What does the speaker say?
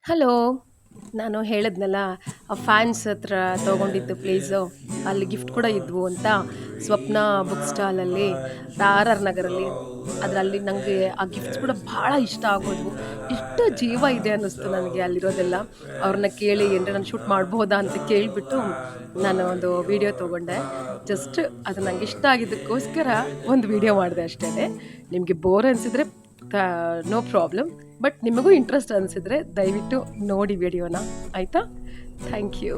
Hello. ನಾನು ಹೇಳಿದ್ನಲ್ಲ, ಆ ಫ್ಯಾನ್ಸ್ ಹತ್ರ ತೊಗೊಂಡಿದ್ದು ಪ್ಲೇಸು, ಅಲ್ಲಿ ಗಿಫ್ಟ್ ಕೂಡ ಇದ್ವು ಅಂತ. ಸ್ವಪ್ನ ಬುಕ್ ಸ್ಟಾಲಲ್ಲಿ, ಆರ್ ಆರ್ ನಗರಲ್ಲಿ. ಅದರಲ್ಲಿ ನನಗೆ ಆ ಗಿಫ್ಟ್ಸ್ ಕೂಡ ಭಾಳ ಇಷ್ಟ ಆಗೋದ್ವು. ಇಷ್ಟು ಜೀವ ಇದೆ ಅನ್ನಿಸ್ತು ನನಗೆ ಅಲ್ಲಿರೋದೆಲ್ಲ. ಅವ್ರನ್ನ ಕೇಳಿ ಏನರ ನಾನು ಶೂಟ್ ಮಾಡ್ಬೋದಾ ಅಂತ ಕೇಳಿಬಿಟ್ಟು ನಾನು ಒಂದು ವಿಡಿಯೋ ತೊಗೊಂಡೆ. ಜಸ್ಟ್ ಅದು ನಂಗೆ ಇಷ್ಟ ಆಗಿದ್ದಕ್ಕೋಸ್ಕರ ಒಂದು ವಿಡಿಯೋ ಮಾಡಿದೆ ಅಷ್ಟೇ. ನಿಮಗೆ ಬೋರ್ ಅನಿಸಿದ್ರೆ ನೋ ಪ್ರಾಬ್ಲಮ್. ಬಟ್ ನಿಮಗೂ ಇಂಟ್ರೆಸ್ಟ್ ಅನಿಸಿದ್ರೆ ದಯವಿಟ್ಟು ನೋಡಿ ವಿಡಿಯೋನ. ಆಯಿತಾ? Thank you.